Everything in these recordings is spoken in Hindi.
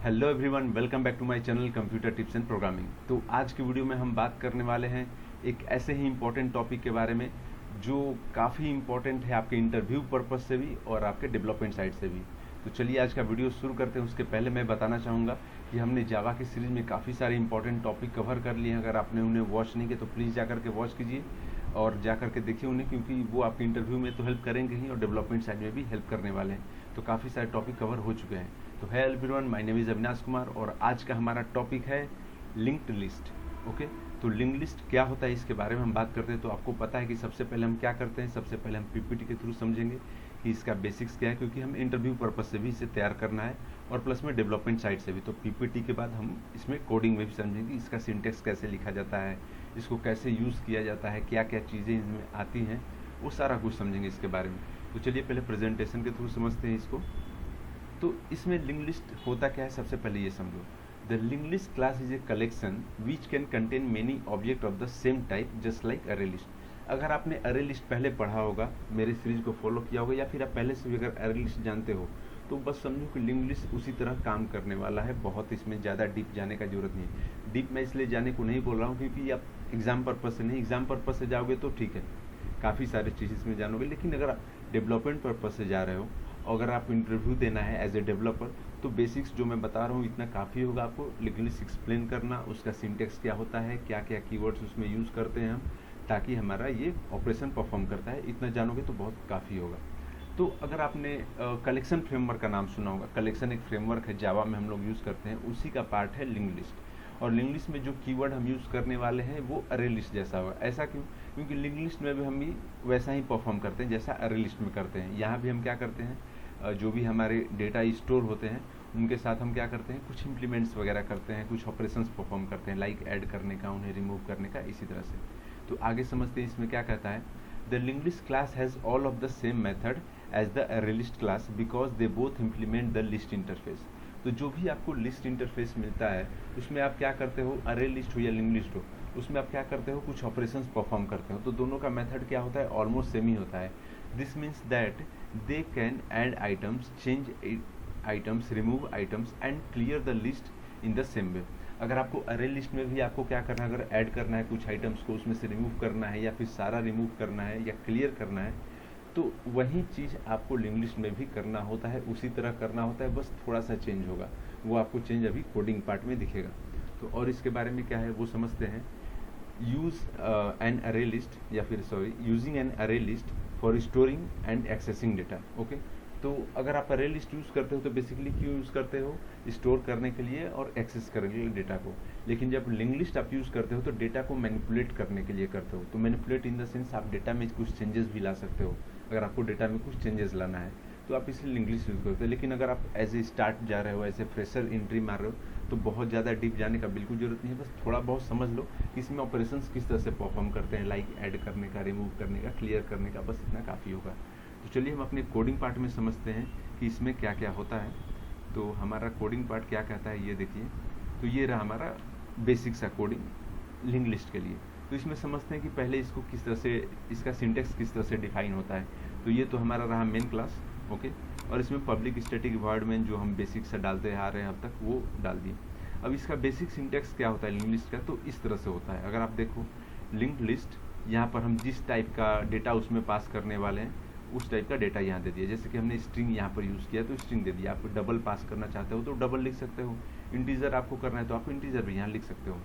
Hello everyone, welcome back to my channel computer tips and programming. तो आज की वीडियो में हम बात करने वाले हैं एक ऐसे ही इम्पोर्टेंट टॉपिक के बारे में जो काफ़ी इम्पोर्टेंट है आपके इंटरव्यू पर्पस से भी और आपके डेवलपमेंट साइड से भी। तो चलिए आज का वीडियो शुरू करते हैं। उसके पहले मैं बताना चाहूँगा कि हमने जावा की सीरीज़ में काफ़ी सारे इंपॉर्टेंट टॉपिक कवर कर लिए हैं। अगर आपने उन्हें वॉच नहीं किया तो प्लीज़ जा करके वॉच कीजिए और जा करके देखिए उन्हें, क्योंकि वो आपके इंटरव्यू में तो हेल्प करेंगे ही और डेवलपमेंट साइड में भी हेल्प करने वाले हैं। तो काफ़ी सारे टॉपिक कवर हो चुके हैं। तो है everyone, my name is Avinash Kumar और आज का हमारा टॉपिक है लिंक्ड लिस्ट। ओके, तो लिंक्ड लिस्ट क्या होता है इसके बारे में हम बात करते हैं। तो आपको पता है कि सबसे पहले हम क्या करते हैं, सबसे पहले हम पीपीटी के थ्रू समझेंगे कि इसका बेसिक्स क्या है, क्योंकि हम इंटरव्यू पर्पस से भी इसे तैयार करना है और प्लस में डेवलपमेंट साइड से भी। तो पीपीटी के बाद हम इसमें कोडिंग में भी समझेंगे, इसका सिंटेक्स कैसे लिखा जाता है, इसको कैसे यूज़ किया जाता है, क्या क्या चीज़ें इसमें आती हैं, वो सारा कुछ समझेंगे इसके बारे में। तो चलिए पहले प्रेजेंटेशन के थ्रू समझते हैं इसको। तो इसमें लिंक्ड लिस्ट होता क्या है, सबसे पहले ये समझो। The linked list class is a collection which can contain many object of the same type just like अरे लिस्ट। अगर आपने अरे लिस्ट पहले पढ़ा होगा, मेरे सीरीज को फॉलो किया होगा, या फिर आप पहले से भी अगर अरे लिस्ट जानते हो, तो बस समझो कि लिंक्ड लिस्ट उसी तरह काम करने वाला है। बहुत इसमें ज़्यादा डीप जाने का जरूरत नहीं है। डीप मैं इसलिए जाने को नहीं बोल रहा हूँ क्योंकि आप एग्जाम पर्पज से नहीं, एग्जाम पर्पज से जाओगे तो ठीक है, काफ़ी सारी चीज़ इसमें जानोगे। लेकिन अगर आप डेवलपमेंट पर्पज से जा रहे हो, अगर आप इंटरव्यू देना है एज ए डेवलपर, तो बेसिक्स जो मैं बता रहा हूँ इतना काफ़ी होगा आपको लिंक्ड लिस्ट एक्सप्लेन करना, उसका सिंटेक्स क्या होता है, क्या क्या कीवर्ड्स उसमें यूज़ करते हैं हम, ताकि हमारा ये ऑपरेशन परफॉर्म करता है, इतना जानोगे तो बहुत काफ़ी होगा। तो अगर आपने कलेक्शन फ्रेमवर्क का नाम सुना होगा, कलेक्शन एक फ्रेमवर्क है जावा में हम लोग यूज़ करते हैं, उसी का पार्ट है लिंक्ड लिस्ट। और लिंक्ड लिस्ट में जो कीवर्ड हम यूज़ करने वाले हैं वो अरे लिस्ट जैसा होगा। ऐसा क्यों? क्योंकि लिंक्ड लिस्ट में भी हम भी वैसा ही परफॉर्म करते हैं जैसा अरे लिस्ट में करते हैं। यहाँ भी हम क्या करते हैं, जो भी हमारे डेटा स्टोर होते हैं उनके साथ हम क्या करते हैं, कुछ इंप्लीमेंट्स वगैरह करते हैं, कुछ ऑपरेशंस परफॉर्म करते हैं, लाइक ऐड करने का, उन्हें रिमूव करने का, इसी तरह से। तो आगे समझते हैं इसमें क्या कहता है। The linked list class has all of the same method as the array list class because they both implement the list interface. तो जो भी आपको लिस्ट इंटरफेस मिलता है उसमें आप क्या करते हो, अरे लिस्ट हो या लिंक्ड लिस्ट हो, उसमें आप क्या करते हो, कुछ ऑपरेशंस परफॉर्म करते हो। तो दोनों का मेथड क्या होता है, ऑलमोस्ट सेम ही होता है। This means that they can add items, change items, remove items and clear the list in the same way. अगर आपको अरे लिस्ट में भी आपको क्या करना है, अगर ऐड करना है कुछ आइटम्स को, उसमें से रिमूव करना है या फिर सारा रिमूव करना है या क्लियर करना है, तो वही चीज़ आपको लिंक्ड लिस्ट में भी करना होता है, उसी तरह करना होता है, बस थोड़ा सा चेंज होगा। वो आपको चेंज अभी कोडिंग पार्ट में दिखेगा। तो और इसके बारे में क्या है वो समझते हैं। यूज एन अरे लिस्ट, या फिर सॉरी, यूजिंग एन अरे list for storing and accessing data. Okay, तो अगर आप अरे लिस्ट यूज़ करते हो तो बेसिकली क्यों यूज़ करते हो, स्टोर करने के लिए और एक्सेस करने के लिए डेटा को। लेकिन जब लिंक्ड लिस्ट आप यूज़ करते हो तो डेटा को मैनिपुलेट करने के लिए करते हो। तो मैनिपुलेट इन द सेंस आप डेटा में कुछ चेंजेस भी ला सकते हो। अगर आपको डेटा में कुछ चेंजेस लाना है तो आप इसलिए लिंक्ड लिस्ट यूज़ करते हो। लेकिन अगर आप एज ए स्टार्ट जा रहे हो, एज ए फ्रेशर एंट्री मार रहे हो, तो बहुत ज़्यादा डीप जाने का बिल्कुल जरूरत नहीं है। बस थोड़ा बहुत समझ लो कि इसमें ऑपरेशंस किस तरह से परफॉर्म करते हैं, लाइक ऐड करने का, रिमूव करने का, क्लियर करने का, बस इतना काफ़ी होगा। तो चलिए हम अपने कोडिंग पार्ट में समझते हैं कि इसमें क्या क्या होता है। तो हमारा कोडिंग पार्ट क्या कहता है ये देखिए। तो ये रहा हमारा बेसिक सा कोडिंग लिंक्ड लिस्ट के लिए। तो इसमें समझते हैं कि पहले इसको किस तरह से, इसका सिंटेक्स किस तरह से डिफाइन होता है। तो ये तो हमारा रहा मेन क्लास। ओके, और इसमें पब्लिक स्टैटिक वॉइड मेन जो हम बेसिक से डालते आ रहे हैं अब तक, वो डाल दिए। अब इसका बेसिक सिंटेक्स क्या होता है लिंक्ड लिस्ट का, तो इस तरह से होता है। अगर आप देखो लिंक्ड लिस्ट, यहाँ पर हम जिस टाइप का डेटा उसमें पास करने वाले हैं उस टाइप का डेटा यहाँ दे दिया। जैसे कि हमने स्ट्रिंग यहाँ पर यूज़ किया तो स्ट्रिंग दे दिया। आप डबल पास करना चाहते हो तो डबल लिख सकते हो, इंटीजर आपको करना है तो आप इंटीजर भी यहाँ लिख सकते हो।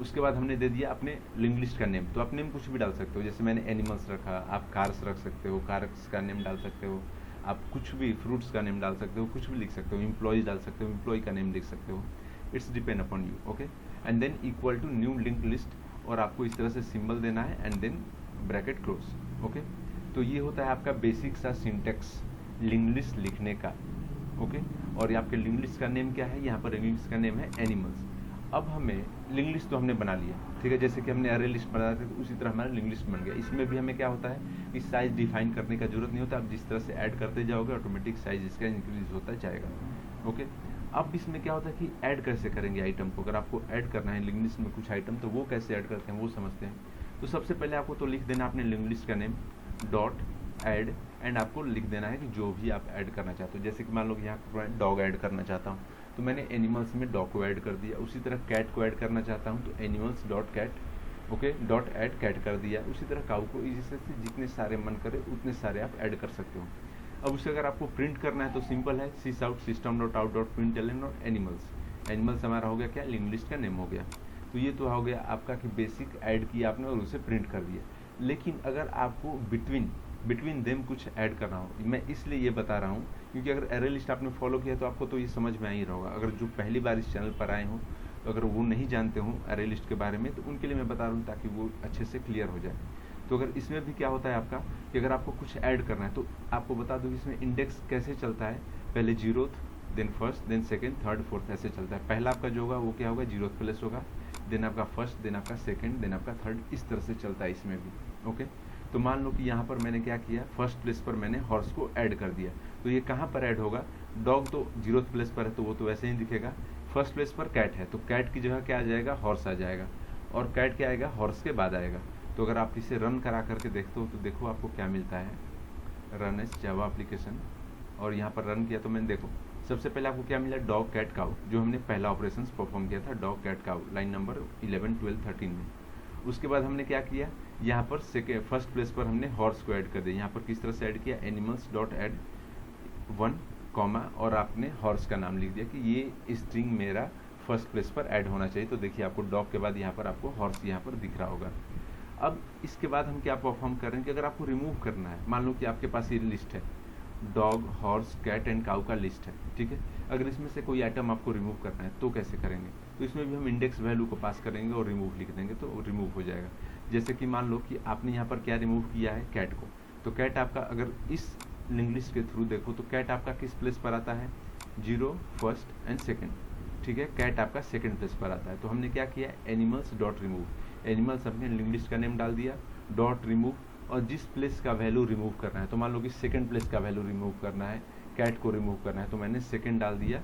उसके बाद हमने दे दिया अपने लिंक्ड लिस्ट का नेम, तो आप नेम कुछ भी डाल सकते हो। जैसे मैंने एनिमल्स रखा, आप कार्स रख सकते हो, कार्स का नेम डाल सकते हो, आप कुछ भी फ्रूट्स का नेम डाल सकते हो, कुछ भी लिख सकते हो, एम्प्लॉयज डाल सकते हो, एम्प्लॉय का नेम लिख सकते हो। It's depend upon you. Okay, and then equal to new linked list, और आपको इस तरह से सिंबल देना है and then bracket close. Okay, तो ये होता है आपका बेसिक सा सिंटेक्स लिंक्ड लिस्ट लिखने का। ओके, और आपके लिंक्ड लिस्ट का नेम क्या है, यहाँ पर लिंक्ड लिस्ट का नेम है एनिमल्स। अब हमें लिंक्ड लिस्ट तो हमने बना लिया, ठीक है, जैसे कि हमने अरे लिस्ट बनाया था तो उसी तरह हमारा लिंक्ड लिस्ट बन गया। इसमें भी हमें क्या होता है कि साइज डिफाइन करने का जरूरत नहीं होता। आप जिस तरह से ऐड करते जाओगे ऑटोमेटिक साइज इसका इंक्रीज होता जाएगा। ओके, अब इसमें क्या होता है कि ऐड कैसे करेंगे आइटम को। अगर आपको ऐड करना है लिंक्ड लिस्ट में कुछ आइटम, तो वो कैसे ऐड करते हैं वो समझते हैं। तो सबसे पहले आपको तो लिख देना अपने लिंक्ड लिस्ट का नेम डॉट ऐड, एंड आपको लिख देना है कि जो भी आप ऐड करना चाहते हो। जैसे कि मान लो यहाँ डॉग ऐड करना चाहता हूँ तो मैंने एनिमल्स में डॉग को ऐड कर दिया। उसी तरह कैट को ऐड करना चाहता हूँ तो animals dot cat, okay, dot add cat कर दिया। उसी तरह काऊ को इसी से जितने सारे मन करे उतने सारे आप ऐड कर सकते हो। अब उसे अगर आपको प्रिंट करना है तो सिंपल है, sys out system dot out dot print ln dot animals. Animals हमारा हो गया क्या, लिंक लिस्ट का नेम हो गया। तो ये तो हो गया आपका कि बेसिक ऐड किया आपने और उसे प्रिंट कर दिया। लेकिन अगर आपको बिटवीन देम कुछ ऐड करना हो, मैं इसलिए ये बता रहा हूँ क्योंकि अगर एरे लिस्ट आपने फॉलो किया तो आपको तो ये समझ में आ ही रहा होगा। अगर जो पहली बार इस चैनल पर आए हों तो अगर वो नहीं जानते हों एरे लिस्ट के बारे में तो उनके लिए मैं बता रहा हूँ ताकि वो अच्छे से क्लियर हो जाए। तो अगर इसमें भी क्या होता है आपका कि अगर आपको कुछ ऐड करना है तो आपको बता दूँ इसमें इंडेक्स कैसे चलता है, पहले 0th, then first, then second, third, fourth ऐसे चलता है। पहला आपका जो होगा वो क्या होगा, 0th प्लेस होगा, देन आपका फर्स्ट, देन आपका सेकेंड, देन आपका थर्ड, इस तरह से चलता है इसमें भी। ओके, तो मान लो कि यहाँ पर मैंने क्या किया, फर्स्ट प्लेस पर मैंने हॉर्स को ऐड कर दिया। तो ये कहाँ पर ऐड होगा, डॉग तो 0th प्लेस पर है तो वो तो वैसे ही दिखेगा। फर्स्ट प्लेस पर कैट है तो कैट की जगह क्या आ जाएगा, हॉर्स आ जाएगा, और कैट क्या आएगा, हॉर्स के बाद आएगा। तो अगर आप इसे रन करा करके देखते हो तो देखो आपको क्या मिलता है, रन एज जावा एप्लीकेशन, और यहाँ पर रन किया तो मैंने देखो सबसे पहले आपको क्या मिला, डॉग कैट काउ, जो हमने पहला ऑपरेशन परफॉर्म किया था, dog cat cow, line number 11, 12, 13 में। उसके बाद हमने क्या किया, यहाँ पर फर्स्ट प्लेस पर हमने हॉर्स को ऐड कर दिया। यहाँ पर किस तरह से ऐड किया, एनिमल्स डॉट ऐड 1, कॉमा, और आपने हॉर्स का नाम लिख दिया कि ये स्ट्रिंग मेरा फर्स्ट प्लेस पर ऐड होना चाहिए। तो देखिए आपको डॉग के बाद यहाँ पर आपको हॉर्स यहाँ पर दिख रहा होगा। अब इसके बाद हम क्या परफॉर्म कर रहे हैं कि अगर आपको रिमूव करना है, मान लो कि आपके पास ये लिस्ट है, डॉग, हॉर्स, कैट एंड काऊ का लिस्ट है, ठीक है। अगर इसमें से कोई आइटम आपको रिमूव करना है तो कैसे करेंगे, तो इसमें भी हम इंडेक्स वैल्यू को पास करेंगे और रिमूव लिख देंगे तो रिमूव हो जाएगा। जैसे कि मान लो कि आपने यहाँ पर क्या रिमूव किया है, कैट को, तो कैट आपका अगर इस लिंक लिस्ट के थ्रू देखो तो कैट आपका किस प्लेस पर आता है, 0, फर्स्ट एंड सेकेंड, ठीक है। कैट आपका सेकेंड प्लेस पर आता है। तो हमने क्या किया, एनिमल्स डॉट रिमूव, एनिमल्स हमने लिंक लिस्ट का नेम डाल दिया, डॉट रिमूव, और जिस प्लेस का वैल्यू रिमूव करना है, तो मान लो कि सेकंड प्लेस का वैल्यू रिमूव करना है, कैट को रिमूव करना है, तो मैंने सेकंड डाल दिया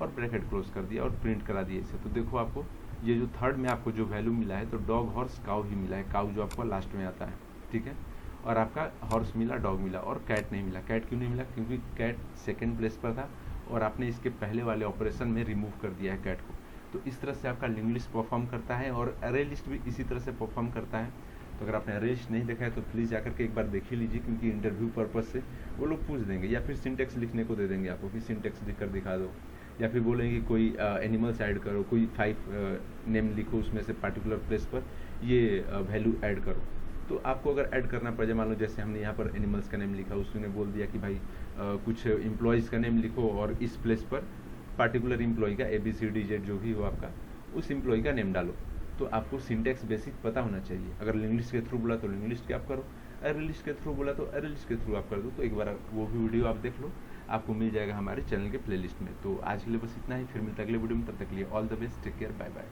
और ब्रैकेट क्लोज कर दिया और प्रिंट करा दिया इसे। तो देखो आपको ये जो थर्ड में आपको जो वैल्यू मिला है तो डॉग, हॉर्स, काऊ ही मिला है, काऊ जो आपको लास्ट में आता है, ठीक है। और आपका हॉर्स मिला, डॉग मिला, और कैट नहीं मिला। कैट क्यों नहीं मिला, क्योंकि कैट सेकेंड प्लेस पर था और आपने इसके पहले वाले ऑपरेशन में रिमूव कर दिया है कैट को। तो इस तरह से आपका लिंक लिस्ट परफॉर्म करता है और अरे लिस्ट भी इसी तरह से परफॉर्म करता है। तो अगर आपने अरे लिस्ट नहीं देखा है तो प्लीज़ जाकर के एक बार देख ही लीजिए, क्योंकि इंटरव्यू पर्पज़ से वो लोग पूछ देंगे या फिर सिंटेक्स लिखने को दे देंगे आपको कि सिंटेक्स लिख कर दिखा दो, या फिर बोलेंगे कोई एनिमल्स ऐड करो, कोई 5 नेम लिखो उसमें से पार्टिकुलर प्लेस पर ये वैल्यू ऐड करो। तो आपको अगर ऐड करना पड़ जाए, मान लो जैसे हमने यहाँ पर एनिमल्स का नेम लिखा, उसने बोल दिया कि भाई कुछ एम्प्लॉयज़ का नेम लिखो और इस प्लेस पर पार्टिकुलर एम्प्लॉय का ABCDZ जो भी हो आपका, उस एम्प्लॉय का नेम डालो। तो आपको सिंटेक्स बेसिक पता होना चाहिए। अगर लिंक लिस्ट के थ्रू बोला तो लिंक लिस्ट के आप करो, अरे लिस्ट के थ्रू बोला तो अरे लिस्ट के थ्रू आप कर दो। तो एक बार वो भी वीडियो आप देख लो, आपको मिल जाएगा हमारे चैनल के प्लेलिस्ट में। तो आज के लिए बस इतना ही, फिर मिलता है अगले वीडियो में, तब तक के लिए all the best, take care, bye bye.